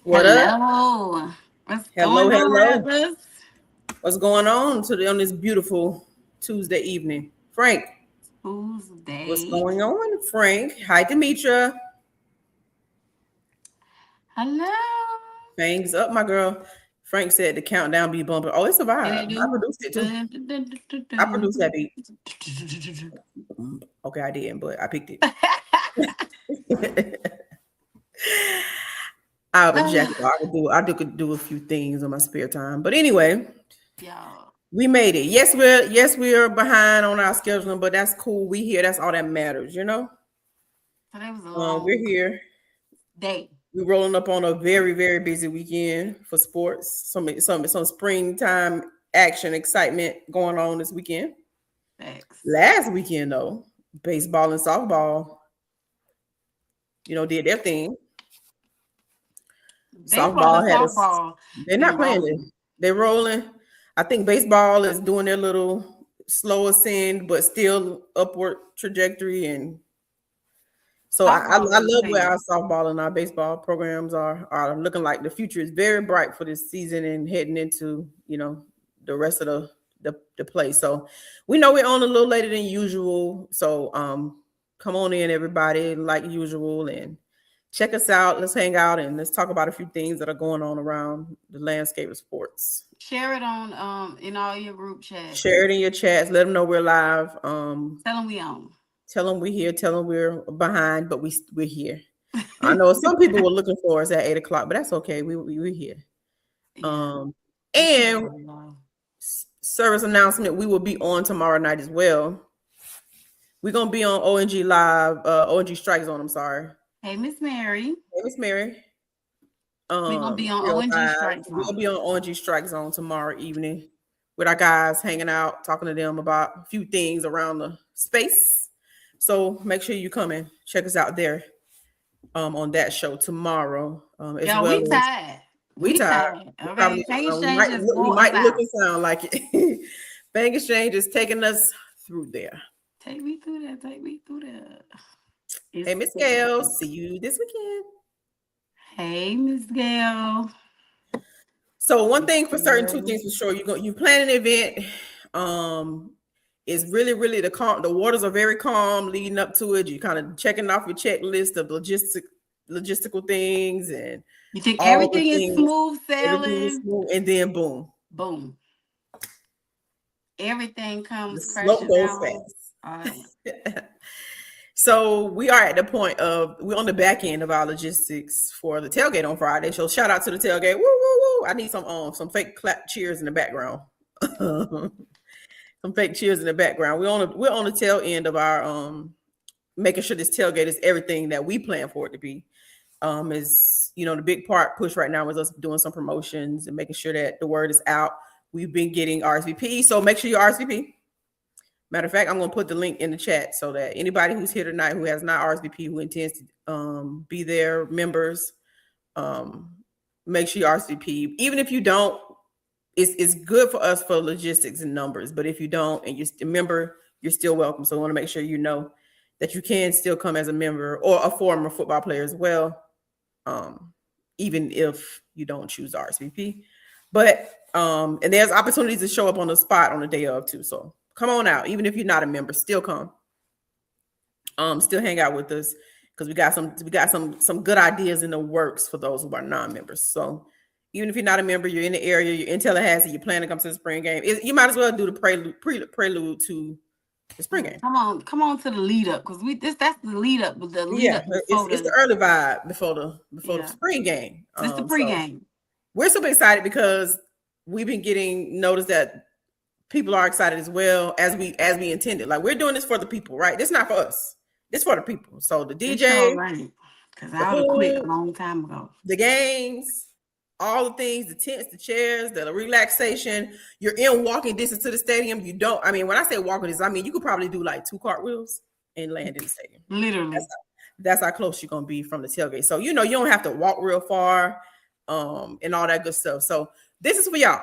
What up? Hello. What's Hello, going on, hello. rappers? What's going on today on this beautiful Tuesday evening? Frank, what's Tuesday. going on? Frank. Hi, Demetra. Hello. Fangs up, my girl. Frank said the countdown be bumping. Oh, it's a Did it vibe. I do? produced it too. Dun, dun, dun, dun, I dun, produced that beat. dun. Okay, I didn't, but I picked it. I have a jacket. I could do a few things in my spare time. But anyway, Y'all. we made it. Yes, we're behind on our scheduling, but that's cool. We here. That's all that matters, you know. Today was a We're long here. day. We're rolling up on a very, very busy weekend for sports. Some springtime action excitement going on this weekend. Facts. Last weekend though, baseball and softball, did their thing. Baseball and Softball had us. softball They're not been playing it. rolling. They're rolling. I think baseball is doing their little slow ascend, but still upward trajectory. And so I Softball love where insane. our softball and our baseball programs are looking like. The future is very bright for this season and heading into the rest of the play. So we know we're on a little later than usual. So come on in everybody like usual and check us out. Let's hang out and let's talk about a few things that are going on around the landscape of sports. Share it on in all your group chats. Share it in your chats. Let them know we're live. Tell them we on. Tell them we're here. Tell them we're behind, but we're here. I know some people were looking for us at 8 o'clock, but that's okay. We're here. Yeah. And service announcement: we will be on tomorrow night as well. We're gonna be on ONG Live, ONG Strike Zone. I'm sorry. Hey, Miss Mary. Hey, Miss Mary. We're gonna be on 305. ONG Strike We'll Zone. be on ONG Strike Zone tomorrow evening with our guys hanging out, talking to them about a few things around the space. So make sure you come and check us out there on that show tomorrow. As Y'all, well we as tired. we tired. Okay. Probably, Fang we Exchange might, just we wore us might look out. and sound like it. Bank Exchange is taking us through there. Take me through that. Take me through that. Hey, Miss Gail, see you this weekend. Hey, Miss Gail. So one thing for certain, two things for sure. You plan an event. It's really the waters are very calm leading up to it. You kind of checking off your checklist of logistical things and You think all the everything is things. smooth Everything is sailing? smooth, and then boom, Boom. Everything the comes slope crashing goes down. fast. So we are at the point of we're on the back end of our logistics for the tailgate on Friday. So shout out to the tailgate. Woo woo woo! I need some fake clap cheers in the background. Some fake cheers in the background. We're on the tail end of our making sure this tailgate is everything that we plan for it to be. Is the big part push right now is us doing some promotions and making sure that the word is out. We've been getting RSVP, so make sure you RSVP. Matter of fact, I'm going to put the link in the chat so that anybody who's here tonight who has not RSVP, who intends to be there, members, make sure you RSVP. Even if you don't, it's good for us for logistics and numbers. But if you don't and you're a member, you're still welcome. So I want to make sure you know that you can still come as a member or a former football player as well, even if you don't choose RSVP. But and there's opportunities to show up on the spot on the day of too. So come on out, even if you're not a member, still come. Still hang out with us because we got some good ideas in the works for those who are non-members. So even if you're not a member, you're in the area, you're in Tallahassee, you plan to come to the spring game, you might as well do the prelude to the spring game. Come on to the lead up because that's the lead up. The lead up it's the early vibe before the spring game. It's the pregame. So we're super excited because we've been getting notice that people are excited as well as we intended. Like we're doing this for the people, right? This is not for us. It's for the people. So the DJ, because I would have quit a long time ago. The games, all the things, the tents, the chairs, the relaxation. You're in walking distance to the stadium. You don't. I mean, when I say walking distance, I mean you could probably do like 2 cartwheels and land in the stadium. Literally, that's how close you're gonna be from the tailgate. So you don't have to walk real far, and all that good stuff. So this is for y'all.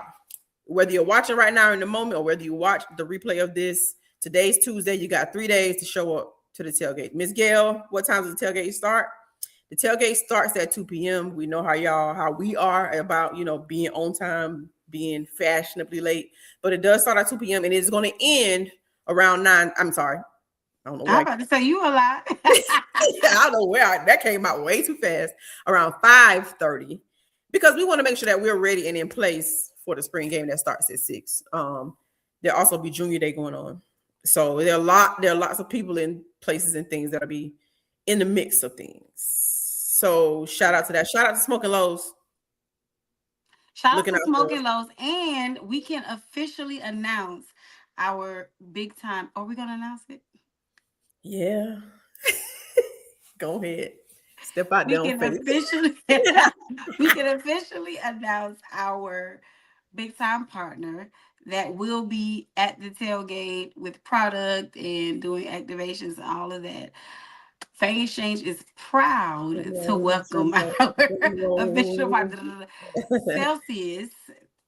Whether you're watching right now in the moment or whether you watch the replay of this, today's Tuesday. You got 3 days to show up to the tailgate. Miss Gail, what time does the tailgate start? The tailgate starts at 2 p.m. We know how we are about, being on time, being fashionably late, but it does start at 2 p.m. and it's going to end around 9. I'm sorry. I don't know where I'm about to say you a lot. I don't know where that came out way too fast. Around 5:30, because we want to make sure that we're ready and in place for the spring game that starts at 6. There'll also be junior day going on, so there are lots of people in places and things that'll be in the mix of things. So shout out to that. Shout out to Smoking Lows. Shout out to Smoking Lows, and we can officially announce our big time. Are we gonna announce it? Yeah. Go ahead. Step out there. We can officially announce our big time partner that will be at the tailgate with product and doing activations and all of that. Fang Exchange is proud to welcome our official partner, Celsius,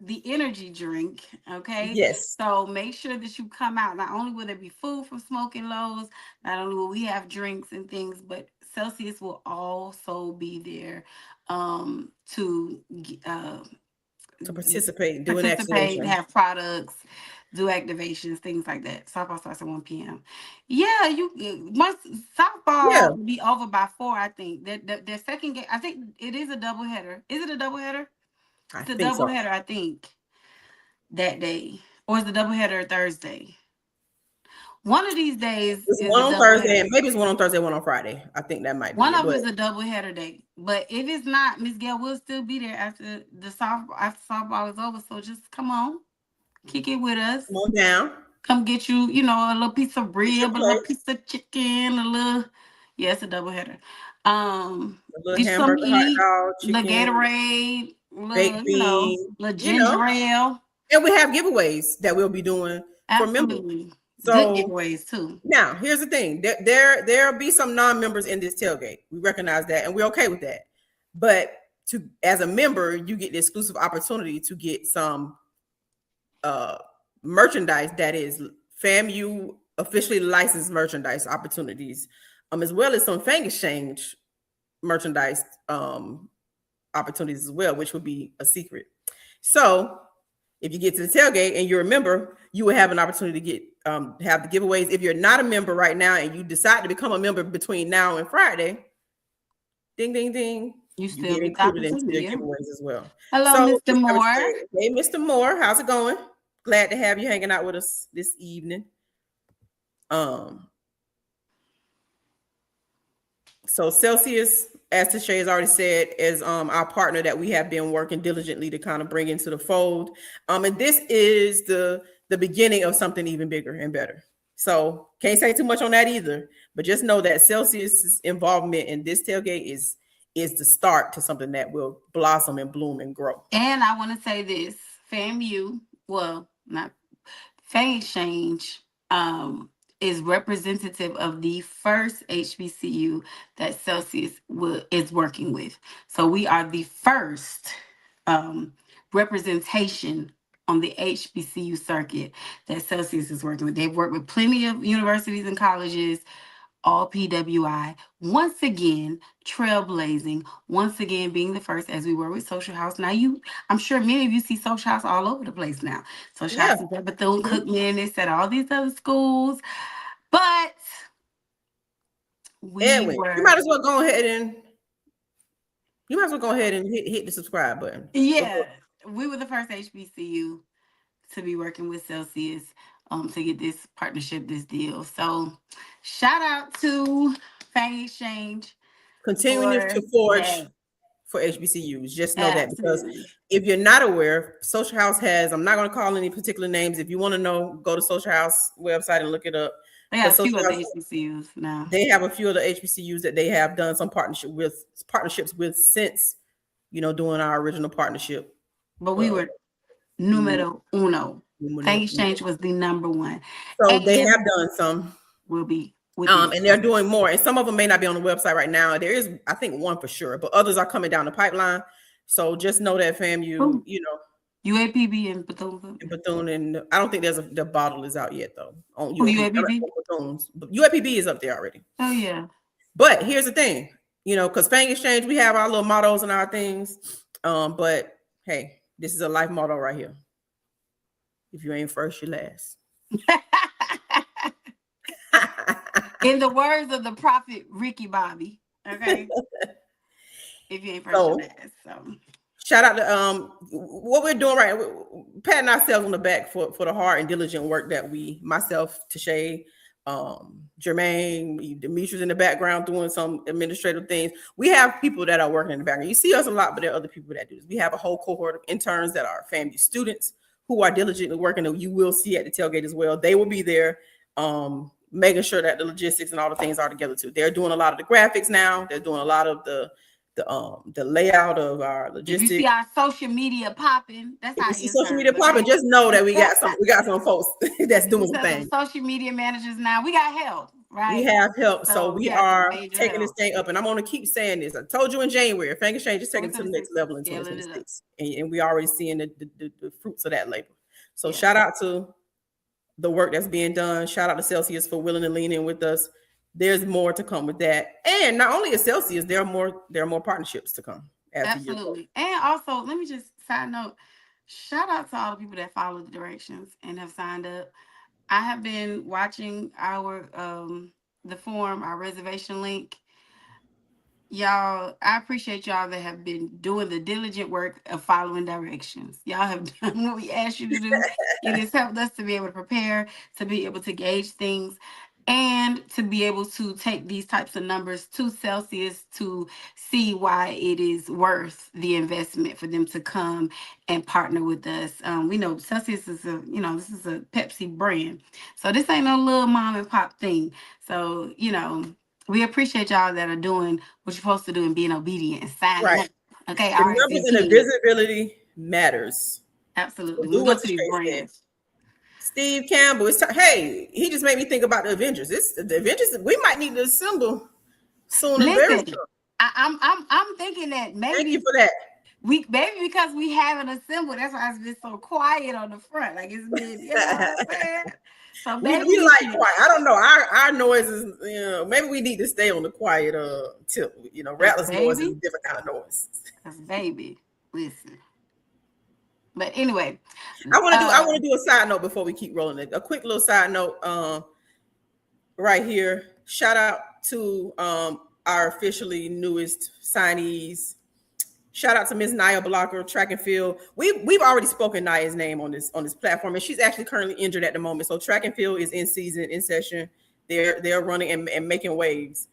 the energy drink. Okay. Yes. So make sure that you come out. Not only will there be food from Smoking Lows, not only will we have drinks and things, but Celsius will also be there to participate, have products, do activations, things like that. Softball starts at 1 p.m. Yeah, once softball will be over by 4, I think. Their second game, I think it is a doubleheader. Is it a doubleheader? It's a doubleheader, I think, that day. Or is the doubleheader Thursday? One of these days it's one on Thursday, and maybe it's one on Thursday, one on Friday. I think that might be one of them is a doubleheader day. But if it's not, Miss Gail will still be there after softball is over. So just come on, kick it with us. Come on down. Come get you, a little piece of rib, a little piece of chicken, it's a doubleheader. A little hamburger, hot dog, chicken, the Gatorade, baked beans, little ginger ale. And we have giveaways that we'll be doing for members. So good giveaways too. Now, here's the thing: there'll be some non-members in this tailgate. We recognize that, and we're okay with that. But as a member, you get the exclusive opportunity to get some merchandise that is FAMU officially licensed merchandise opportunities, as well as some Fang Exchange merchandise opportunities as well, which would be a secret. So if you get to the tailgate and you're a member, you will have an opportunity to get have the giveaways. If you're not a member right now and you decide to become a member between now and Friday, ding, ding, ding, you get included into the giveaways as well. Hello, Mr. Moore. Hey, Mr. Moore, how's it going? Glad to have you hanging out with us this evening. So Celsius, as Tashay has already said, is our partner that we have been working diligently to kind of bring into the fold. And this is the beginning of something even bigger and better. So can't say too much on that either, but just know that Celsius's involvement in this tailgate is the start to something that will blossom and bloom and grow. And I want to say this, FAMU, well, not Fang Exchange, is representative of the first HBCU that Celsius is working with. So we are the first representation on the HBCU circuit that Celsius is working with. They've worked with plenty of universities and colleges, all PWI. Once again, trailblazing. Once again, being the first, as we were with Social House. Now, I'm sure many of you see Social House all over the place now. Social House is at Bethune Cookman. It's at all these other schools. But you might as well go ahead and hit the subscribe button. Yeah. We were the first HBCU to be working with Celsius to get this partnership, this deal. So shout out to Fang Exchange. Continuing to forge for HBCUs. Just know that, because if you're not aware, Social House has, I'm not going to call any particular names. If you want to know, go to Social House website and look it up. They have a few other HBCUs now. They have a few other HBCUs that they have done some partnerships with since, doing our original partnership. But we were numero uno. Fang Exchange was the number one. So they have done some. Will be. And they're doing more. And some of them may not be on the website right now. There is, I think, one for sure. But others are coming down the pipeline. So just know that FAMU, UAPB and Bethune. And I don't think the bottle is out yet, though. UAPB? UAPB is up there already. Oh, yeah. But here's the thing. because Fang Exchange, we have our little mottos and our things. But hey, this is a life motto right here. If you ain't first, you last. In the words of the prophet Ricky Bobby, okay? If you ain't first, you last. So shout out to what we're doing right. We're patting ourselves on the back for the hard and diligent work that myself, Tashay, Jermaine, Demetrius in the background doing some administrative things. We have people that are working in the background. You see us a lot, but there are other people that do this. We have a whole cohort of interns that are FAMU students who are diligently working, that you will see at the tailgate as well. They will be there, making sure that the logistics and all the things are together too. They're doing a lot of the graphics now. They're doing a lot of the layout of our logistics. If you see our social media popping, that's how you see social media popping. Just know that we got some folks that's doing some things. Social media managers now. We got help, right? We have help, so we are taking this thing up, and I'm going to keep saying this. I told you in January, Fang Exchange is taking it to the next level in 2026, and we already seeing the fruits of that labor. So shout out to the work that's being done. Shout out to Celsius for willing to lean in with us. There's more to come with that, and not only at Celsius, there are more partnerships to come. Absolutely, and also let me just side note, shout out to all the people that follow the directions and have signed up. I have been watching our the form, our reservation link. Y'all, I appreciate y'all that have been doing the diligent work of following directions. Y'all have done what we asked you to do. It has helped us to be able to prepare, to be able to gauge things, and to be able to take these types of numbers to Celsius to see why it is worth the investment for them to come and partner with us. We know Celsius is this is a Pepsi brand. So this ain't no little mom and pop thing. So, we appreciate y'all that are doing what you're supposed to do and being obedient and signing up. Okay. The numbers and the visibility matters. Absolutely. We'll go to these brands. Steve Campbell, hey, he just made me think about the Avengers. The Avengers, we might need to assemble soon and very soon. I'm thinking that maybe. Thank you for that. Maybe because we haven't assembled, that's why it's been so quiet on the front. Like it's been, you know what I'm saying? So maybe we like quiet. I don't know. Our noises, maybe we need to stay on the quiet tip. Rattlers noise is a different kind of noise. That's baby. Listen. But anyway, I want to do a side note before we keep rolling it. A quick little side note right here. Shout out to our officially newest signees. Shout out to Ms. Naya Blocker, track and field. We've already spoken Naya's name on this platform, and she's actually currently injured at the moment. So track and field is in season, in session. They're running and making waves.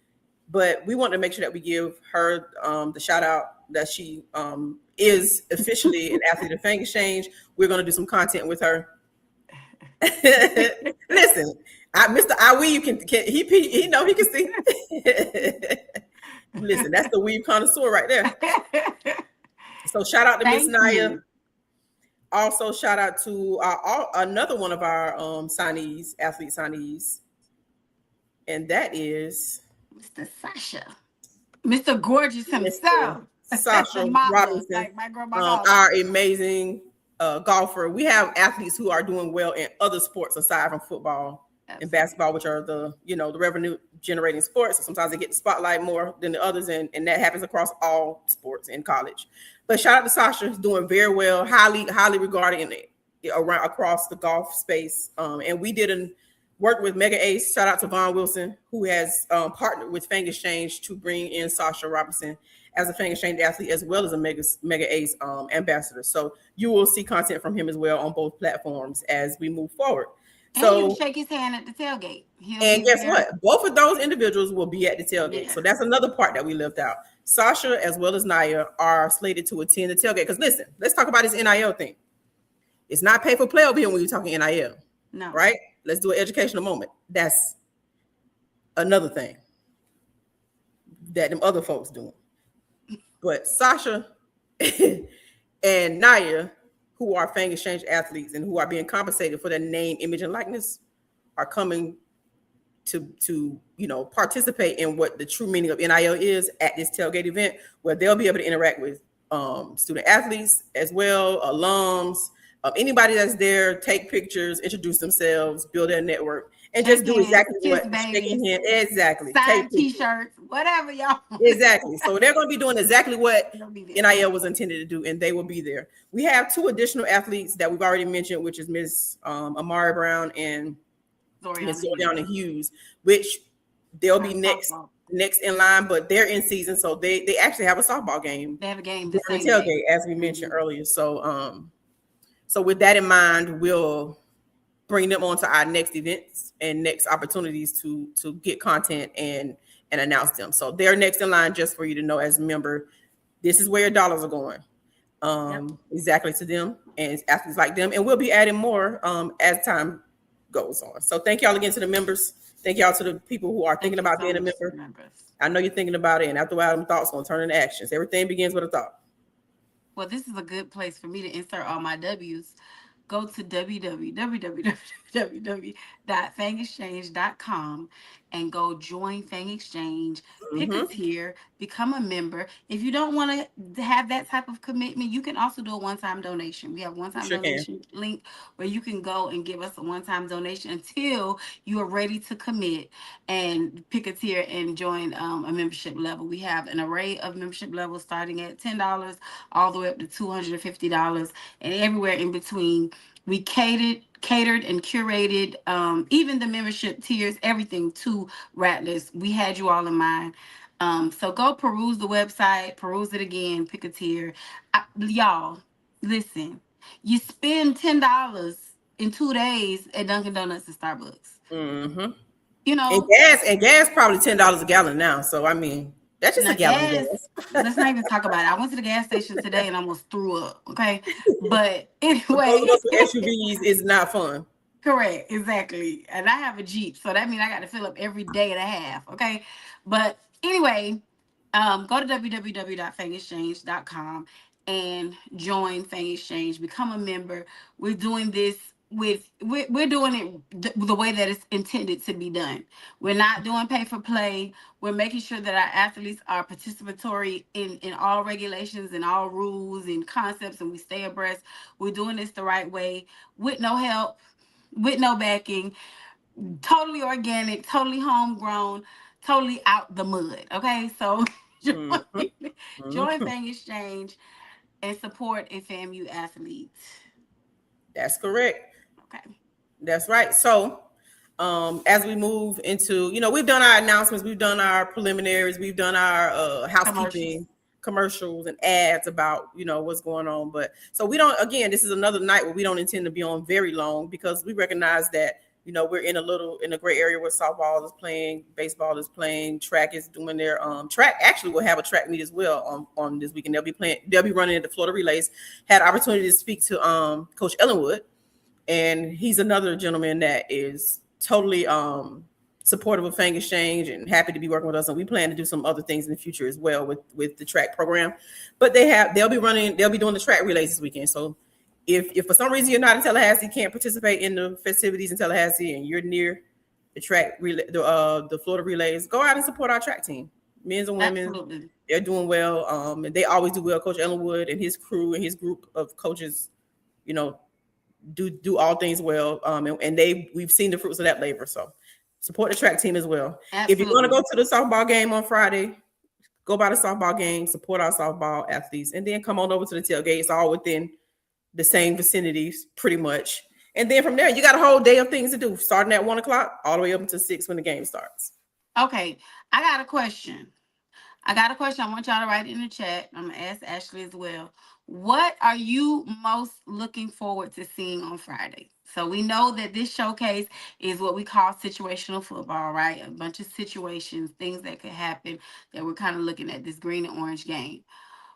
But we want to make sure that we give her the shout out that she is officially an athlete of Fang Exchange. We're going to do some content with her. Listen, Mr. Iwi, he can see. Listen, that's the weave connoisseur right there. So shout out to Miss Naya. Also shout out to another one of our athlete signees, and that is Mr. Sasha, Mr. Gorgeous himself. Sasha Robinson, like my grandma, our amazing golfer. We have athletes who are doing well in other sports aside from football. Absolutely. And basketball, which are the revenue generating sports. So sometimes they get the spotlight more than the others, and that happens across all sports in college. But shout out to Sasha, who's doing very well, highly regarded across the golf space. And we did work with Mega Ace. Shout out to Vaughn Wilson, who has partnered with Fang Exchange to bring in Sasha Robinson as a Fang Exchange athlete, as well as a Mega Ace ambassador. So you will see content from him as well on both platforms as we move forward. So and shake his hand at the tailgate. And guess what? Both of those individuals will be at the tailgate. Yeah. So that's another part that we left out. Sasha as well as Naya are slated to attend the tailgate. Because listen, let's talk about this NIL thing. It's not pay for play over here when you're talking NIL. No. Right? Let's do an educational moment. That's another thing that them other folks doing. But Sasha and Naya, who are Fang Exchange athletes and who are being compensated for their name, image, and likeness, are coming to participate in what the true meaning of NIL is at this tailgate event, where they'll be able to interact with student athletes as well, alums, anybody that's there, take pictures, introduce themselves, build their network, and just do Again, exactly kiss what babies, shaking hand. Exactly. sign Take pictures. T-shirts, whatever y'all. Exactly. So they're going to be doing exactly what They'll be there. NIL was intended to do, and they will be there. We have 2 additional athletes that we've already mentioned, which is Miss Amari Brown and Miss Zoriana Hughes, which they'll be next in line, but they're in season, so they actually have a softball game. They have a game during the tailgate, as we mentioned earlier. So so with that in mind, we'll bring them on to our next events and next opportunities to get content and announce them. So they're next in line, just for you to know as a member, this is where your dollars are going. Exactly to them and athletes like them. And we'll be adding more as time goes on. So thank y'all again to the members. Thank y'all to the people who are thinking about being a member. I know you're thinking about it, and after a while, them thoughts gonna turn into actions. Everything begins with a thought. Well, this is a good place for me to insert all my W's. Go to www.fangexchange.com and go join Fang Exchange. Pick a tier, become a member. If you don't want to have that type of commitment, you can also do a one-time donation. We have one-time donation link where you can go and give us a one-time donation until you are ready to commit and pick a tier and join a membership level. We have an array of membership levels starting at $10 all the way up to $250 and everywhere in between. We catered and curated even the membership tiers, everything to Rattlers. We had you all in mind. So go peruse the website, peruse it again, pick a tier. Y'all, listen, you spend $10 in 2 days at Dunkin' Donuts and Starbucks. You know, and gas probably $10 a gallon now. So I mean, that's just a gallon of gas. Let's not even talk about it. I went to the gas station today and almost threw up. Okay, but anyway, SUVs is not fun. Correct, exactly. And I have a Jeep, so that means I got to fill up every day and a half. Okay, but anyway, go to www.fangexchange.com and join Fang Exchange. Become a member. We're doing this we're doing it the way that it's intended to be done. We're not doing pay for play. We're making sure that our athletes are participatory in all regulations and all rules and concepts, and we stay abreast. We're doing this the right way with no help, with no backing, totally organic, totally homegrown, totally out the mud. Okay, so join Fang Exchange and support a FAMU athlete. That's correct. Okay, that's right. So as we move into, we've done our announcements, we've done our preliminaries, we've done our housekeeping commercials and ads about what's going on. But so we don't, again, this is another night where we don't intend to be on very long, because we recognize that we're in a gray area where softball is playing, baseball is playing, track is doing their track. Actually, we'll have a track meet as well on this weekend. They'll be running at the Florida Relays. Had opportunity to speak to Coach Ellenwood, and he's another gentleman that is totally supportive of Fang Exchange and happy to be working with us. And we plan to do some other things in the future as well with the track program. But they'll be doing the track relays this weekend. So if for some reason you're not in Tallahassee, can't participate in the festivities in Tallahassee, and you're near the track relay, the Florida Relays, go out and support our track team, men's and women. Absolutely. They're doing well. And they always do well. Coach Ellenwood and his crew and his group of coaches, do all things well. And we've seen the fruits of that labor. So support the track team as well. Absolutely. If you want to go to the softball game on Friday, go by the softball game, support our softball athletes, and then come on over to the tailgate. It's all within the same vicinities, pretty much. And then from there, you got a whole day of things to do, starting at 1:00 all the way up until 6 when the game starts. Okay, I got a question. I want y'all to write it in the chat. I'm gonna ask Ashley as well. What are you most looking forward to seeing on Friday? So we know that this showcase is what we call situational football, right? A bunch of situations, things that could happen that we're kind of looking at this green and orange game.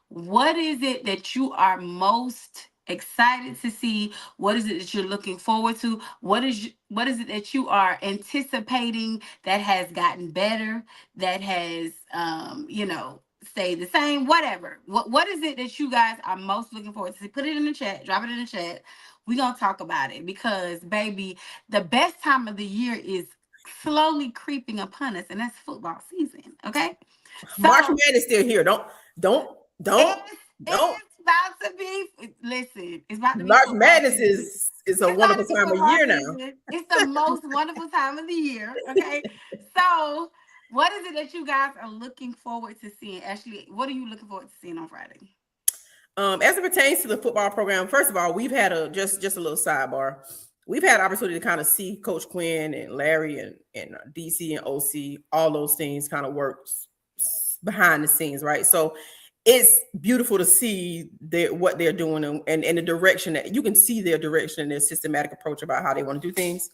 What is it that you are most excited to see? What is it that you're looking forward to? What is it that you are anticipating that has gotten better, that has stayed the same, whatever? What is it that you guys are most looking forward to? Put it in the chat, drop it in the chat. We're gonna talk about it, because baby, the best time of the year is slowly creeping upon us, and that's football season. Okay, March Madness still here. Don't it's about to be. Listen, it's about to be. March Madness It's a wonderful Fantasy time of football year now. season. It's the most wonderful time of the year. Okay. So, what is it that you guys are looking forward to seeing? Ashley, what are you looking forward to seeing on Friday? As it pertains to the football program, first of all, we've had just a little sidebar. We've had opportunity to kind of see Coach Quinn and Larry and DC and OC, all those things kind of work behind the scenes, right? So it's beautiful to see what they're doing and the direction that you can see their direction and their systematic approach about how they want to do things.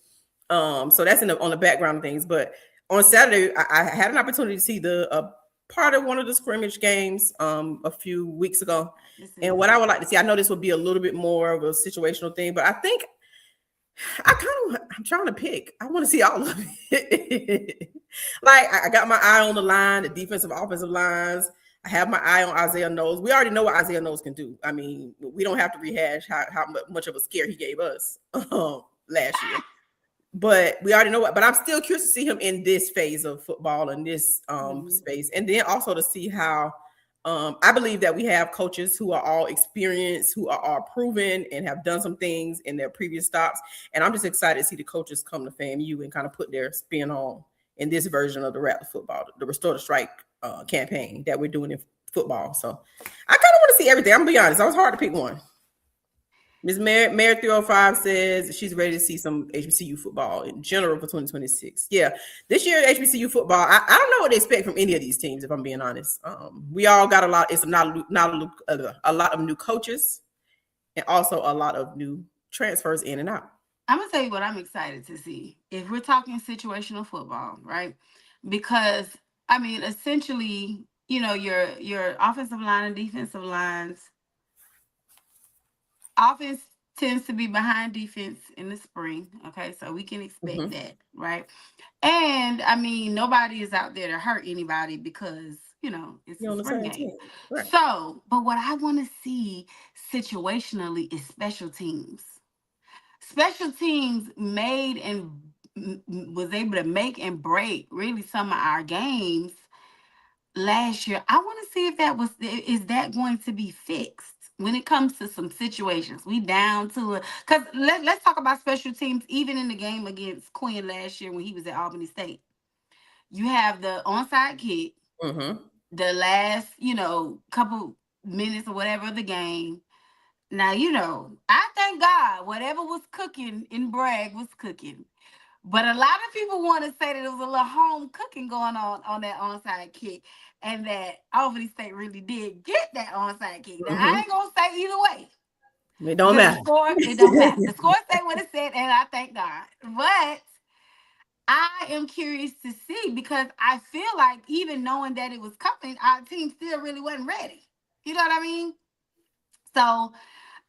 So that's on the background of things. But on Saturday, I had an opportunity to see the part of one of the scrimmage games a few weeks ago. And what I would like to see, I know this would be a little bit more of a situational thing, but I think I'm trying to pick. I want to see all of it. Like I got my eye on the line, the defensive, offensive lines. I have my eye on Isaiah Knowles. We already know what Isaiah Knowles can do. I mean, we don't have to rehash how much of a scare he gave us last year. But we already know what. But I'm still curious to see him in this phase of football in this space, and then also to see how I believe that we have coaches who are all experienced, who are all proven, and have done some things in their previous stops. And I'm just excited to see the coaches come to FAMU and kind of put their spin on in this version of the Rattler football, the Restore the Strike campaign that we're doing in football. So I kind of want to see everything. I'm gonna be honest. I was hard to pick one. Ms. Mary 305 says she's ready to see some HBCU football in general for 2026. Yeah, this year HBCU football, I don't know what to expect from any of these teams, if I'm being honest. We all got a lot. It's not a lot of new coaches, and also a lot of new transfers in and out. I'm gonna tell you what I'm excited to see. If we're talking situational football, right? Because I mean, essentially, you know, your offensive line and defensive lines. Offense tends to be behind defense in the spring. Okay, so we can expect that, right? And I mean, nobody is out there to hurt anybody because you know it's a spring game. Right. So, but what I want to see situationally is special teams. Special teams made and was able to make and break really some of our games last year. I want to see if is that going to be fixed when it comes to some situations. We down to it because let's talk about special teams. Even in the game against Quinn last year when he was at Albany State, you have the onside kick, the last couple minutes or whatever of the game. Now I thank God whatever was cooking in Bragg was cooking. But a lot of people want to say that there was a little home cooking going on that onside kick, and that Albany State really did get that onside kick. Now, I ain't gonna say either way. It don't matter. It don't matter. The score said what it said, and I thank God. But I am curious to see because I feel like even knowing that it was coming, our team still really wasn't ready. You know what I mean? So.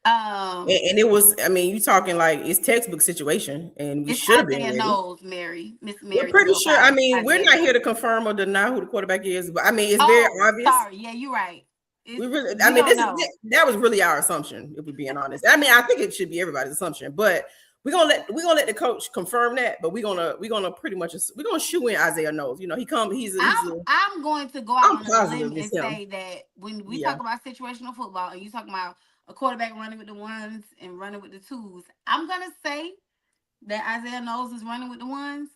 And it was, I mean, you talking like it's textbook situation, and we should have been ready. Knows, Miss Mary. We're pretty sure. I mean, we're not here to confirm or deny who the quarterback is, but I mean, it's very obvious. Sorry, yeah, you're right. That was really our assumption, if we're being honest. I mean, I think it should be everybody's assumption, but we're gonna let the coach confirm that. But we're gonna pretty much shoe in Isaiah Knowles. You know, I'm going to go out on a limb and say that when we talk about situational football and you talk about a quarterback running with the ones and running with the twos, I'm gonna say that Isaiah Knowles is running with the ones.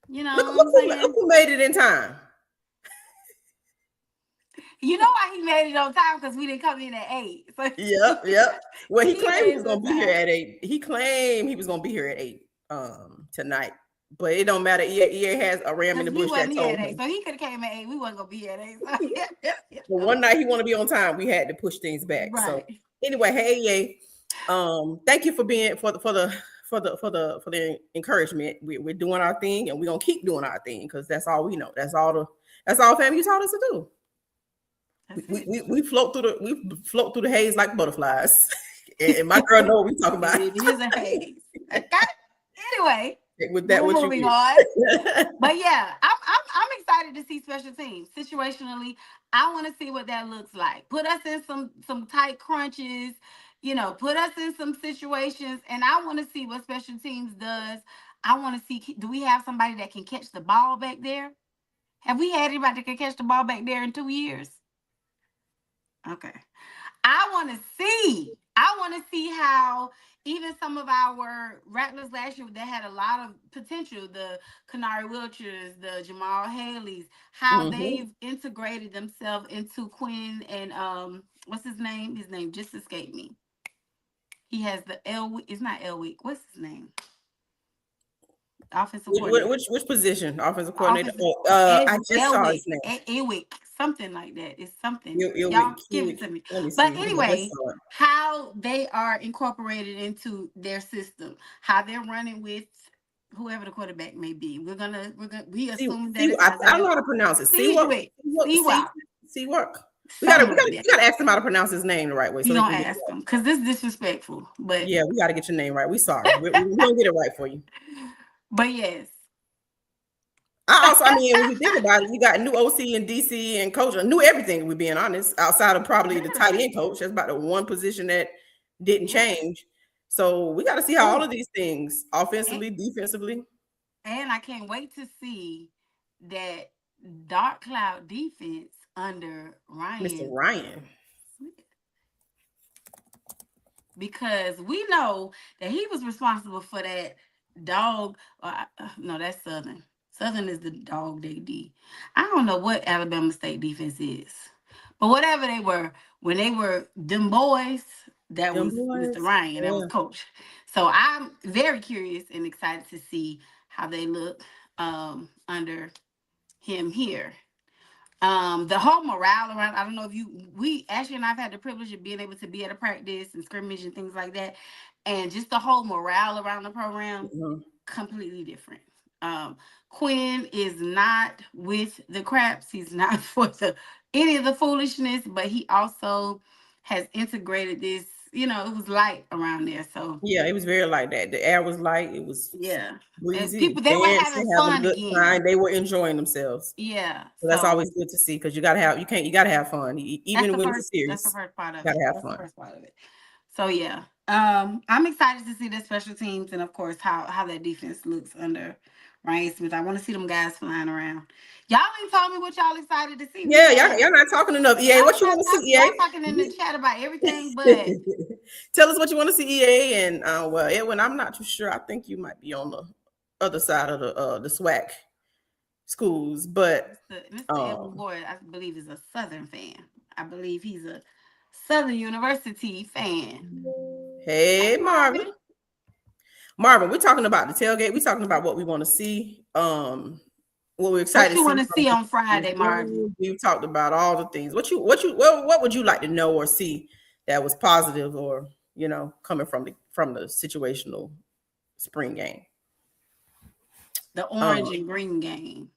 You know, look who made it in time. You know why he made it on time? Because we didn't come in at 8. So Yep. Well, he claimed he was gonna be here at 8. He claimed he was gonna be here at 8 tonight. But it don't matter. EA has a ram in the bush that told him. So he could have came at 8. We wasn't gonna be at 8. So, Well, one night he want to be on time. We had to push things back. Right. So anyway, hey EA, thank you for being for the encouragement. We're doing our thing, and we're gonna keep doing our thing because that's all we know. That's all FAMU taught us to do. We float through the haze like butterflies. And my girl know what we talking about. It is a haze. Anyway. With that, we're moving on. But yeah, I'm excited to see special teams. Situationally, I want to see what that looks like. Put us in some tight crunches, put us in some situations, and I want to see what special teams does. I want to see, do we have somebody that can catch the ball back there? Have we had anybody that can catch the ball back there in 2 years? Okay. I want want to see how even some of our Rattlers last year that had a lot of potential, the Kanari Wilchers, the Jamal Haleys, how they've integrated themselves into Quinn and what's his name? His name just escaped me. He has the it's not Elwick. What's his name? Offensive coordinator. Which position? Offensive coordinator. I just saw his name. Elwick, something like that. It's something. Y'all give it to me. Let me see. But anyway, how they are incorporated into their system, how they're running with whoever the quarterback may be. We assume that I don't know how to pronounce it. Seawork. We gotta ask him how to pronounce his name the right way. So don't ask him because this is disrespectful. But yeah, we gotta get your name right. We sorry. We're gonna get it right for you. But yes. I mean, when you think about it, you got new OC and DC and coach, new everything, we're being honest, outside of probably the tight end coach. That's about the one position that didn't change. So we got to see how all of these things, offensively, defensively. And I can't wait to see that dark cloud defense under Ryan. Mr. Ryan. Because we know that he was responsible for that dog. No, that's Southern. Southern is the dog day D. I don't know what Alabama State defense is. But whatever they were, when they were them boys, that was Mr. Ryan, that was coach. So I'm very curious and excited to see how they look under him here. The whole morale around, I don't know if Ashley and I've had the privilege of being able to be at a practice and scrimmage and things like that. And just the whole morale around the program, completely different. Quinn is not with the craps. He's not for any of the foolishness, but he also has integrated this, it was light around there. So yeah, it was very light. That the air was light. It was breezy. People, they were having fun again. They were enjoying themselves. Yeah. So that's always good to see because you gotta have fun. Even when it's serious. That's the first part of it. Gotta have fun. The first part of it. So yeah. I'm excited to see the special teams and of course how that defense looks under Ryan Smith. I want to see them guys flying around. Y'all ain't told me what y'all excited to see. Yeah, y'all not talking enough. EA, what you want to see? EA, y'all talking in the chat about everything, but tell us what you want to see. EA and well, Edwin, I'm not too sure. I think you might be on the other side of the SWAC schools, but Mr. Edwin Boyd, I believe, is a Southern fan. I believe he's a Southern University fan. Hey, Marvin. Marvin, we're talking about the tailgate. We're talking about what we want to see. What we're excited. What you want to see on Friday, Marvin? We've talked about all the things. What would you like to know or see that was positive or coming from the situational spring game? The orange and green game.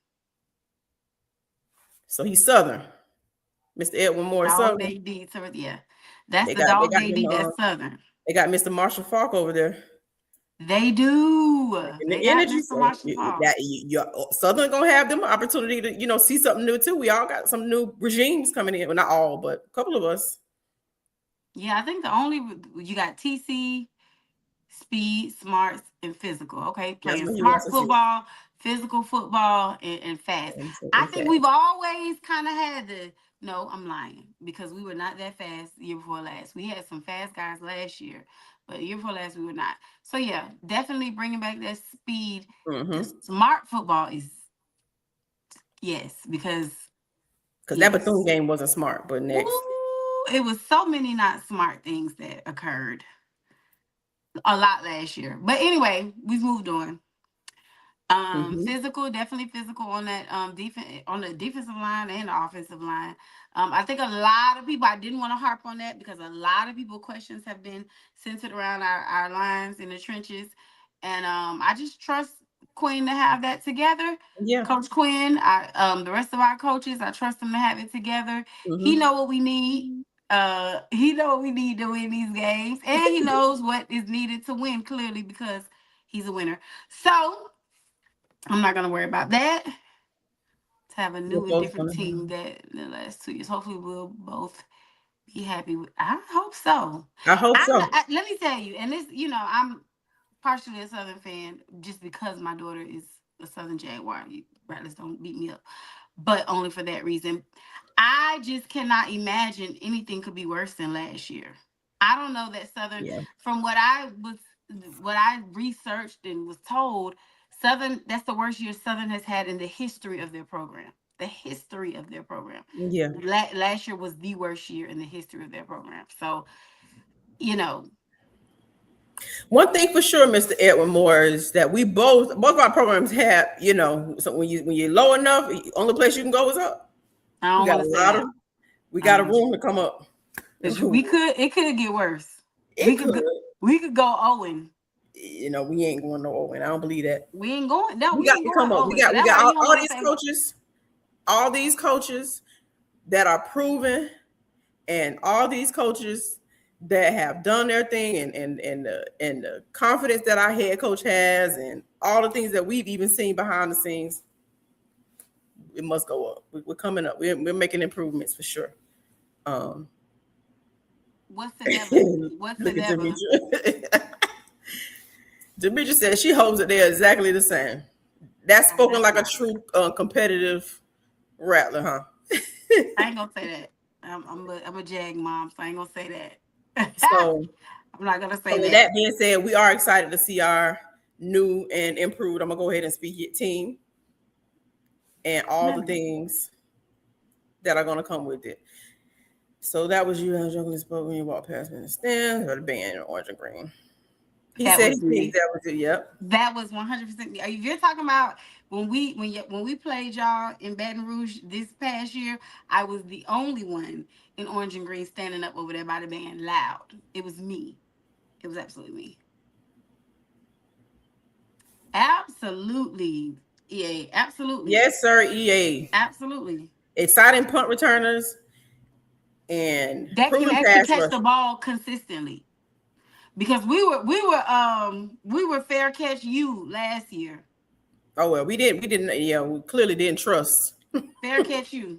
So he's Southern. Mr. Edwin Moore is Southern. Yeah. That's the dog AD that's Southern. They got Mr. Marshall Falk over there. They do. The energy. Southern gonna have them opportunity to see something new too. We all got some new regimes coming in. Well, not all, but a couple of us. Yeah, I think you got TC, speed, smarts, and physical. Okay, playing smart football, physical football, and fast. I think we've always kind of had no, I'm lying because we were not that fast the year before last. We had some fast guys last year, but the year before last we were not. So yeah, definitely bringing back that speed. Smart football is because that Bethune game wasn't smart, but next it was so many not smart things that occurred a lot last year. But anyway, we've moved on. Physical, definitely physical on that defense, on the defensive line and the offensive line. I think a lot of people, I didn't want to harp on that because a lot of people questions have been centered around our lines in the trenches. And I just trust Quinn to have that together. Yeah. Coach Quinn, the rest of our coaches, I trust them to have it together. He know what we need. He know what we need to win these games. And he knows what is needed to win, clearly, because he's a winner. So I'm not going to worry about that. To have a new and different team that the last 2 years. Hopefully we'll both be happy with. I hope so. Let me tell you, and this, I'm partially a Southern fan just because my daughter is a Southern Jaguar. Rattlers don't beat me up. But only for that reason. I just cannot imagine anything could be worse than last year. I don't know that Southern. Yeah. From what I researched and was told, Southern, that's the worst year Southern has had in the history of their program. The history of their program. Yeah. Last year was the worst year in the history of their program. So, you know, One thing for sure, Mr. Edwin Moore, is that we both of our programs have, you know, so when you're low enough, the only place you can go is up. I We don't got want a to say lot that. of, we got a room to come up. It could get worse. It could. We could go Owen. You know, we ain't going no Owen. I don't believe that. We ain't going. No, We got ain't to going come up. Owen. We got So that's why you don't all wanna these say- coaches, all these coaches that are proven, and all these coaches that have done their thing, and the confidence that our head coach has, and all the things that we've even seen behind the scenes, it must go up. We're coming up. We're making improvements for sure. What's the devil? What's the Look at devil? Demetria. Demetria said she hopes that they're exactly the same. That's spoken like a true competitive rattler, huh? I ain't gonna say that. I'm a Jag mom, so I ain't gonna say that. So I'm not gonna say with that. that being said, we are excited to see our new and improved. I'm gonna go ahead and speak your team and all the things that are gonna come with it. So that was you, Jungle spoke when you walked past me in the stand, or the band in orange and green. He That said was me. that was it. Yep. That was 100% me. If you're talking about when we played y'all in Baton Rouge this past year, I was the only one in orange and green standing up over there by the band loud. It was me. It was absolutely me. Absolutely. EA. Absolutely. Yes, sir. EA. Absolutely. Exciting punt returners and That can proven actually pass catch rush. the ball consistently. Because we were fair catch you last year. Oh well, we didn't. Yeah, we clearly didn't trust. Fair catch you.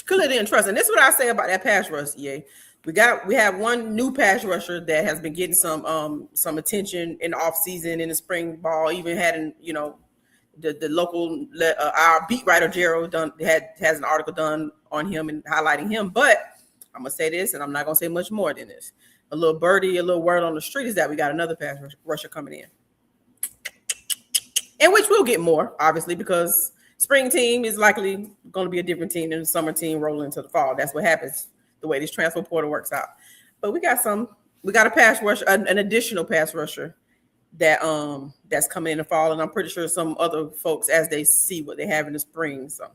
Clearly didn't trust, and this is what I say about that pass rush. EA, we have one new pass rusher that has been getting some attention in the off season, in the spring ball. Even had the local our beat writer Gerald has an article done on him and highlighting him. But I'm gonna say this, and I'm not gonna say much more than this. A little word on the street is that we got another pass rusher coming in, and which we'll get more, obviously, because spring team is likely going to be a different team than the summer team rolling into the fall. That's what happens the way this transfer portal works out. But we got a pass rusher, an additional pass rusher that's coming in the fall, and I'm pretty sure some other folks as they see what they have in the spring. So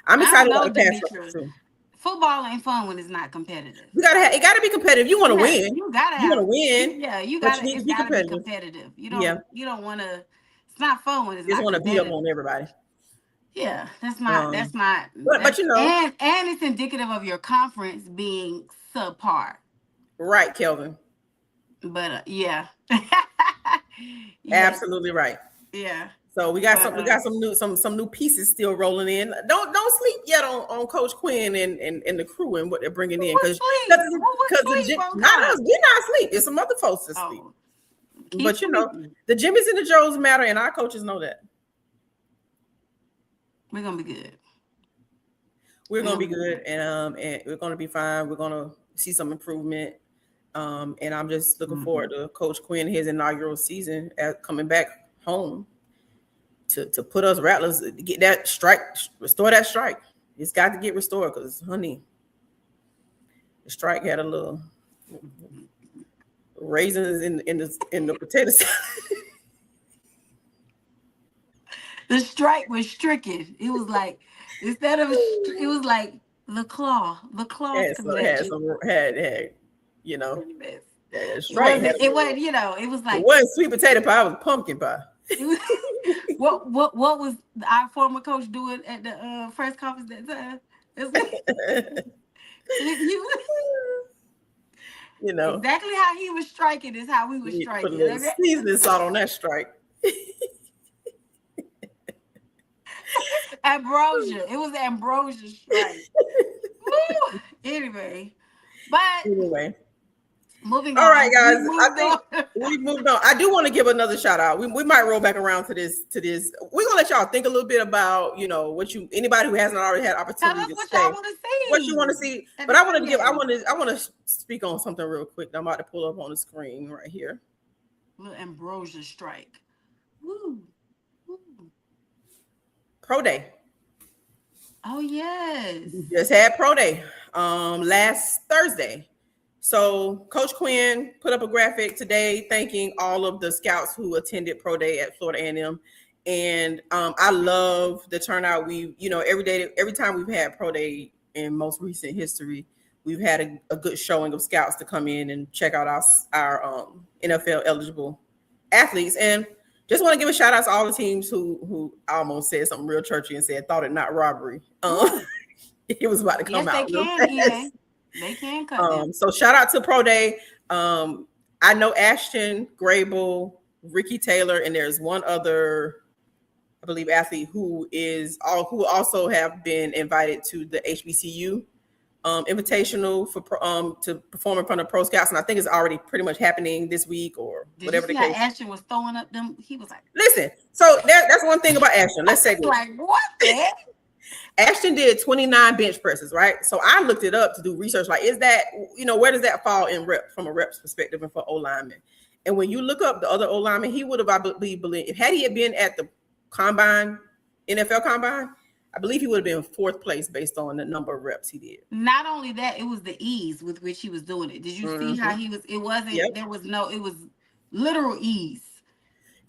I'm excited about the pass rusher too. Football ain't fun when it's not competitive. It got to be competitive. You want to win. You want to win. Yeah, it's got to be competitive. You don't want to. It's not fun when it's just not want to beat up on everybody. Yeah, that's but and it's indicative of your conference being subpar. Right, Kelvin. But yeah. Absolutely right. Yeah. So we got some new pieces still rolling in. Don't sleep yet on Coach Quinn and the crew and what they're bringing in, because not us, we're not asleep. It's some other folks asleep. But the Jimmys and the Joes matter, and our coaches know that. We're gonna be good. We're gonna be good, and we're gonna be fine. We're gonna see some improvement. And I'm just looking forward to Coach Quinn, his inaugural season, coming back home to put us Rattlers, get that strike, restore that strike. It's got to get restored, because, honey, the strike had a little raisins in the potato salad. The strike was stricken. It was like, instead of it was like the claw. The claw had strike. It was like, it wasn't sweet potato pie, it was pumpkin pie. What was our former coach doing at the press conference that time? Exactly how he was striking is how we were striking. Put a little seasoning salt on that strike. Ambrosia. It was ambrosia strike. Anyway, Moving All on. right, guys. We I moved think on. we moved on. I do want to give another shout out. We might roll back around to this. We're gonna let y'all think a little bit about, what anybody who hasn't already had Tell opportunity us to what say y'all want to see. what you want to see. at But the I want to premiere. I want to speak on something real quick that I'm about to pull up on the screen right here. Little Ambrosia strike. Woo. Woo. Pro Day. Oh yes. We just had Pro Day last Thursday. So Coach Quinn put up a graphic today thanking all of the scouts who attended Pro Day at Florida A&M. And I love the turnout. Every time we've had Pro Day in most recent history, we've had a good showing of scouts to come in and check out our NFL eligible athletes. And just want to give a shout out to all the teams who I almost said something real churchy and said, thought it not robbery. It was about to come Yes, out. they can, EA. They can cut them. So shout out to Pro Day. I know Ashton, Grable, Ricky Taylor, and there's one other, I believe, athlete who also have been invited to the HBCU invitational to perform in front of pro scouts, and I think it's already pretty much happening this week or Did whatever you the see case. how Ashton was throwing up them? He was like, Listen, so that's one thing about Ashton. Let's say this. like what the heck? Ashton did 29 bench presses, right? So I looked it up to do research. Like, is that, where does that fall in rep from a rep's perspective and for O lineman? And when you look up the other O lineman, he would have, I believe, had he been at the combine, NFL combine, I believe he would have been fourth place based on the number of reps he did. Not only that, it was the ease with which he was doing it. Did you see how he was? It wasn't, there was no, it was literal ease.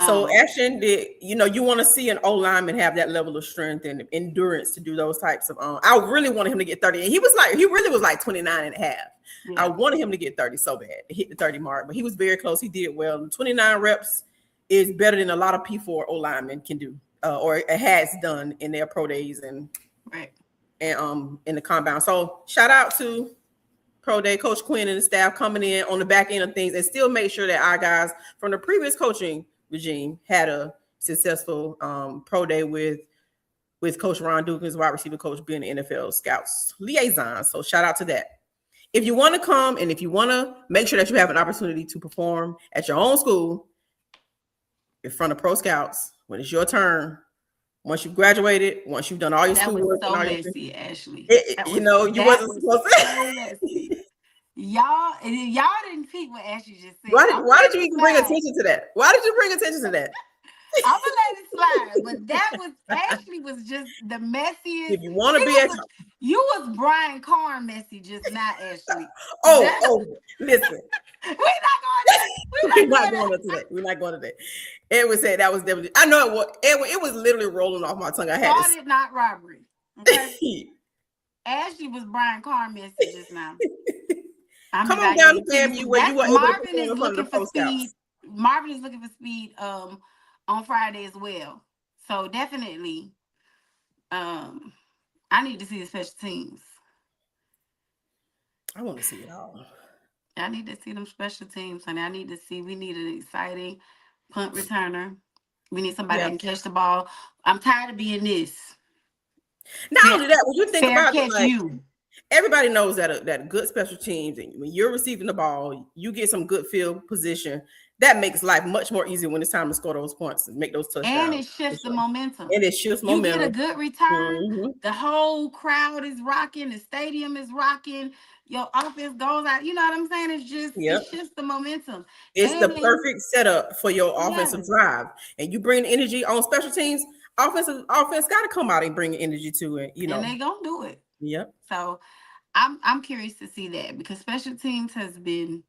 So Ashton did, you want to see an O lineman have that level of strength and endurance to do those types of, I really wanted him to get 30. And he really was like 29 and a half. Yeah. I wanted him to get 30 so bad, to hit the 30 mark, but he was very close. He did well. 29 reps is better than a lot of P4 O linemen can do, or it has done in their pro days and in the combine. So shout out to Pro Day, Coach Quinn and the staff coming in on the back end of things and still make sure that our guys from the previous coaching regime had a successful Pro Day with Coach Ron Dukins, wide receiver coach, being the NFL Scouts liaison. So shout out to that. If you want to come and if you want to make sure that you have an opportunity to perform at your own school in front of pro scouts when it's your turn, once you've graduated, once you've done all your schoolwork, that was so messy, Ashley. You wasn't supposed to. Y'all didn't peep what Ashley just said. Why did you even bring attention to that? Why did you bring attention to that? I'm gonna let it slide, but that was Ashley was just the messiest. If you want to be you was Brian Carn messy just now, Ashley. Listen. We're not going to that. We're not going to that. Edwin said that was definitely. I know it was. Edwin, it was literally rolling off my tongue. I had started not robbery. Okay? Ashley was Brian Carn messy just now. Come on down to FAMU where you were able Marvin to is looking for speed. Marvin is looking for speed on Friday as well. So definitely, I need to see the special teams. I want to see it all. I need to see them special teams, honey. We need an exciting punt returner. We need somebody that can catch the ball. I'm tired of being this. Not only that, when you think about it, everybody knows that good special teams, and when you're receiving the ball, you get some good field position. That makes life much more easy when it's time to score those points and make those touchdowns. And it shifts the momentum. You get a good return. The whole crowd is rocking. The stadium is rocking. Your offense goes out. You know what I'm saying? It's just it shifts the momentum. It's the perfect setup for your offensive drive. And you bring energy on special teams. Offense got to come out and bring energy to it. And they gonna do it. Yep. So I'm curious to see that because special teams has been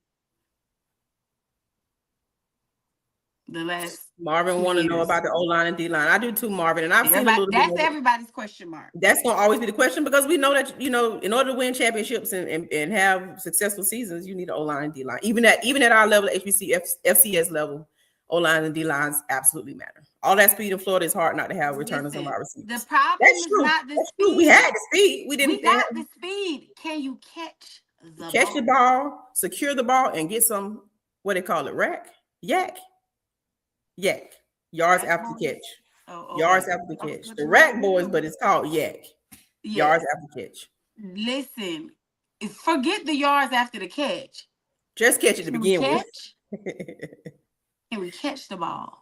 the last. Marvin want to know about the O-line and D-line. I do too, Marvin. And I've seen a little bit. That's everybody's question mark. That's going to always be the question because we know that, in order to win championships and have successful seasons, you need an O-line and D-line. Even at our level, HBC, FCS level, O-line and D-lines absolutely matter. All that speed in Florida is hard not to have returners on wide receivers. The problem is not the speed. We had the speed. We got the speed. Can you catch the ball, secure the ball, and get some, what they call it, yak, yards after the catch. Yards after the catch. The rack boys, but it's called yak. Yards after the catch. Listen, forget the yards after the catch. Just catch it to Can we begin with. catch? Can we catch the ball?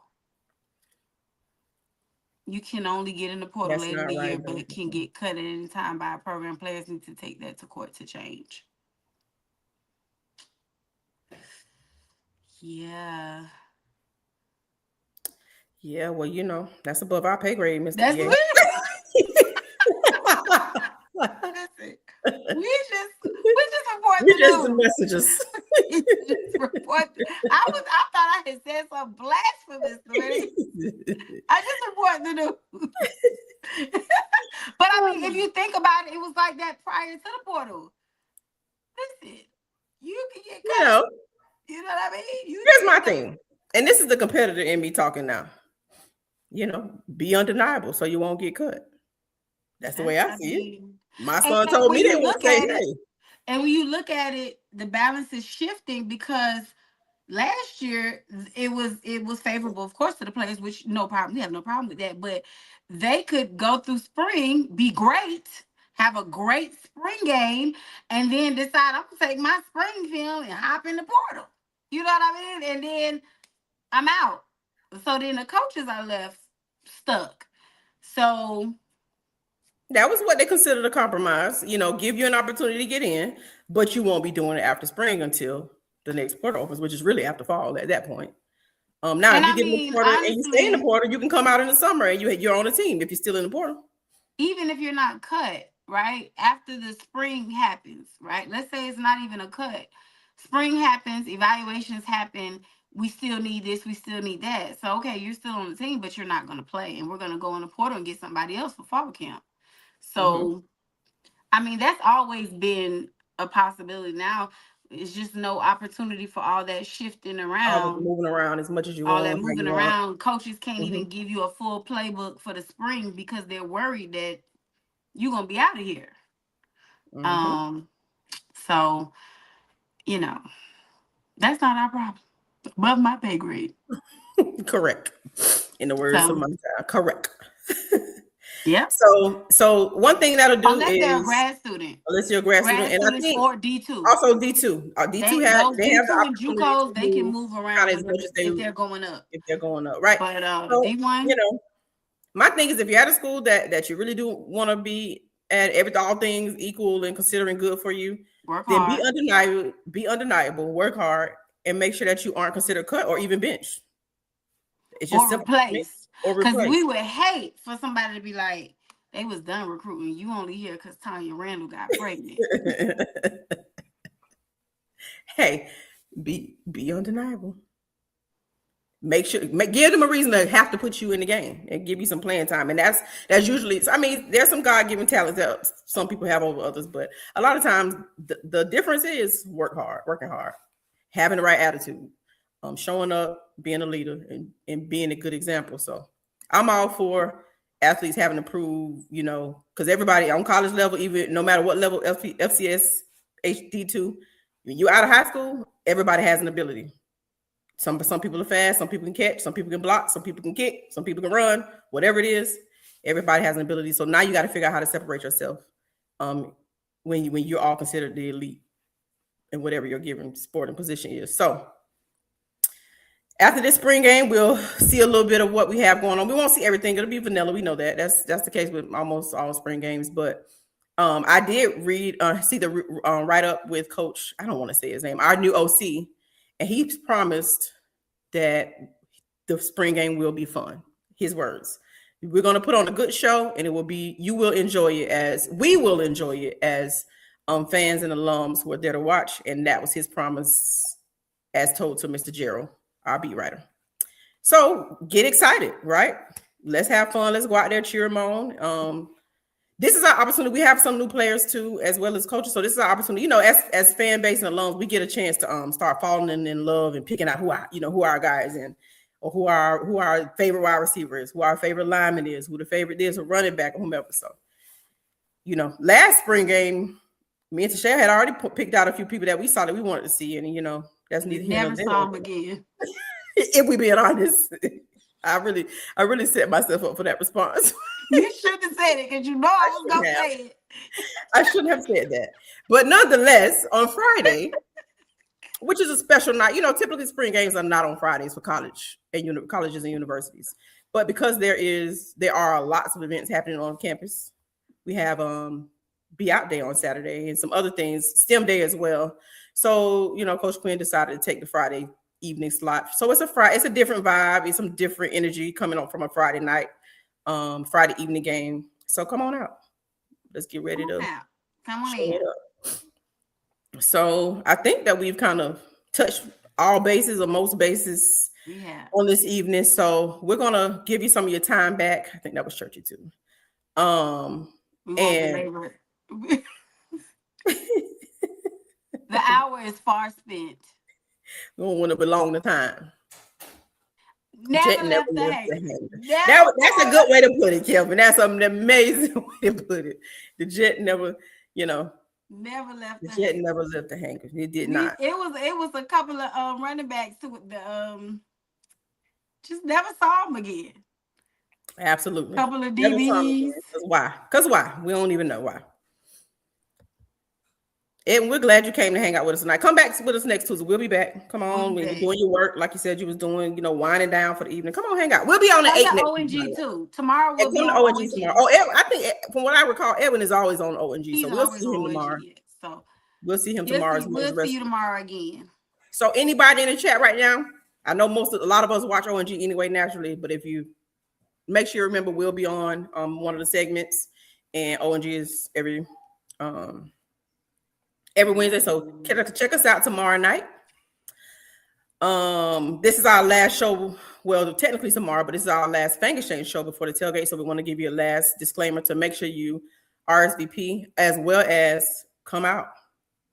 You can only get in the portal That's later in not the year, right, but though. it can get cut at any time by a program. Players need to take that to court to change. Yeah. Yeah, well, you know, that's above our pay grade, Mr. That's EA. weird. Listen, we just report We the just the news. messages. Just report. I thought I had said something blasphemous already. I just report the news. But I mean, if you think about it, it was like that prior to the portal. Listen, you can get cut. You know, You know what I mean? here's my thing, and this is the competitor in me talking now. You know, be undeniable so you won't get cut. That's the way I see it. My son told me they would say, hey. And when you look at it, the balance is shifting because last year it was favorable, of course, to the players, which no problem. We have no problem with that. But they could go through spring, be great, have a great spring game, and then decide I'm gonna take my spring film and hop in the portal. You know what I mean? And then I'm out. So then the coaches are left stuck. So that was what they considered a compromise. You know, give you an opportunity to get in, but you won't be doing it after spring until the next portal opens, which is really after fall at that point. Now, if you get in the portal and you stay in the portal, you can come out in the summer and you're on a team if you're still in the portal. Even if you're not cut, right? After the spring happens, right? Let's say it's not even a cut. Spring happens, evaluations happen. We still need this, we still need that. So, okay, you're still on the team, but you're not going to play. And we're going to go in the portal and get somebody else for fall camp. So, I mean, that's always been a possibility. Now, it's just no opportunity for all that shifting around. All that moving around as much as you all want. All that moving around. Coaches can't even give you a full playbook for the spring because they're worried that you're going to be out of here. So, you know, that's not our problem. Above my pay grade. Correct. In the words of my time, correct. Yeah. So one thing that'll do unless they're a grad student. Unless you're a grad student, and I think or D2. Also D2. D2 have they have the and JUCOs, they can move around as much as if they're going up. If they're going up, right? But D1, you know, my thing is if you're at a school that you really do want to be at all things equal and considering good for you, then hard. Be undeniable, work hard, and make sure that you aren't considered cut or even benched. It's just replaced. Because we would hate for somebody to be like, they was done recruiting. You only here because Tanya Randall got pregnant. Hey, be undeniable. Make sure give them a reason to have to put you in the game and give you some playing time. And that's usually, I mean, there's some God-given talents that some people have over others, but a lot of times the difference is working hard, having the right attitude, showing up, being a leader, and being a good example. So I'm all for athletes having to prove, you know, because everybody on college level, even no matter what level, FCS, HD2, when you're out of high school, everybody has an ability. Some people are fast, some people can catch, some people can block, some people can kick, some people can run, whatever it is, everybody has an ability. So now you got to figure out how to separate yourself when you're all considered the elite in whatever your given sport and position is. So after this spring game, we'll see a little bit of what we have going on. We won't see everything. It'll be vanilla. We know that. That's the case with almost all spring games. But I did see the write-up with Coach, I don't want to say his name, our new OC. And he's promised that the spring game will be fun. His words. We're going to put on a good show, and you will enjoy it as we will enjoy it as fans and alums who are there to watch. And that was his promise as told to Mr. Gerald, our beat writer. So get excited, right? Let's have fun. Let's go out there, cheer them on. This is our opportunity. We have some new players too, as well as coaches. So this is our opportunity. You know, as fan base and alums, we get a chance to start falling in love and picking out who our guys and or who our favorite wide receiver is, who our favorite lineman is, who the favorite is, or running back, or whomever. So, you know, last spring game, me and Tashelle had already picked out a few people that we saw that we wanted to see, and you know, that's neither here nor there. Never saw them again. If we being honest, I really set myself up for that response. You shouldn't have said it because you know I was going to say it. I shouldn't have said that. But nonetheless, on Friday, which is a special night. Typically spring games are not on Fridays for colleges and universities, but because there are lots of events happening on campus. We have Be Out Day on Saturday and some other things, STEM Day as well. So Coach Quinn decided to take the Friday evening slot. So it's a different vibe. It's some different energy coming up from a Friday night, Friday evening game. So come on out. Let's get ready to come on in. So I think that we've kind of touched all bases or most bases on this evening. So we're gonna give you some of your time back. I think that was churchy too. And the hour is far spent. We don't want to belong to time. Never left the hangar. That's a good way to put it, Kelvin. That's an amazing way to put it. The jet never, never left the jet never left the hangar. It did not. It was a couple of running backs to the just never saw them again. Absolutely. Couple of DBs. Why? Because why? We don't even know why. And we're glad you came to hang out with us tonight. Come back with us next Tuesday. We'll be back. Come on. We're doing your work like you said you was doing, winding down for the evening. Come on, hang out. We'll be on the 8th next ONG too. Tomorrow we'll be on ONG tomorrow. Oh, I think from what I recall, Edwin is always on ONG. So we'll see him tomorrow. So we'll see him tomorrow. We'll see you tomorrow again. So anybody in the chat right now, I know a lot of us watch ONG anyway, naturally, but if you make sure you remember, we'll be on one of the segments, and ONG is every Wednesday. So check us out tomorrow night. This is our last show. Well, technically tomorrow, but this is our last Fang Exchange show before the tailgate. So we want to give you a last disclaimer to make sure you RSVP as well as come out,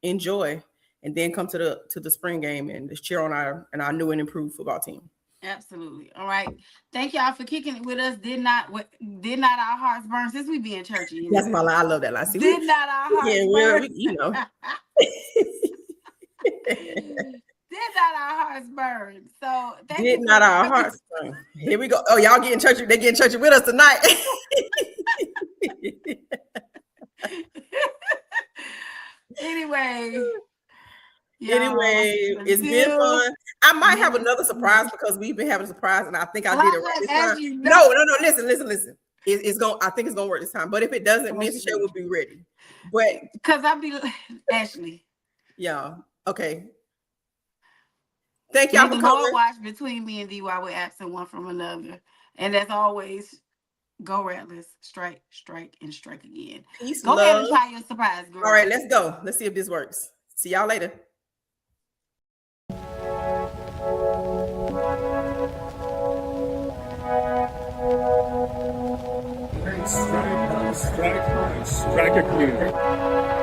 enjoy, and then come to the spring game and just cheer on our new and improved football team. Absolutely. All right. Thank y'all for kicking it with us. Did not our hearts burn since we being churchy? That's my line. I love that line. See, did not our hearts burn? Did not our hearts burn? So did not our hearts burn? Here we go. Oh, y'all getting churchy? They getting churchy with us tonight. Anyway, it's been fun. I might have another surprise because we've been having a surprise, and I think I did it right this time. No. Listen. It's going. I think it's gonna work this time. But if it doesn't, me and Shay will be ready. But because I'll be Ashley. Yeah. Okay. Thank y'all for coming. Watch between me and DY. We're absent one from another, and as always, go Rattlers, strike, and strike again. Peace, go ahead and try your surprise, girl. All right, let's go. Let's see if this works. See y'all later. Strike again.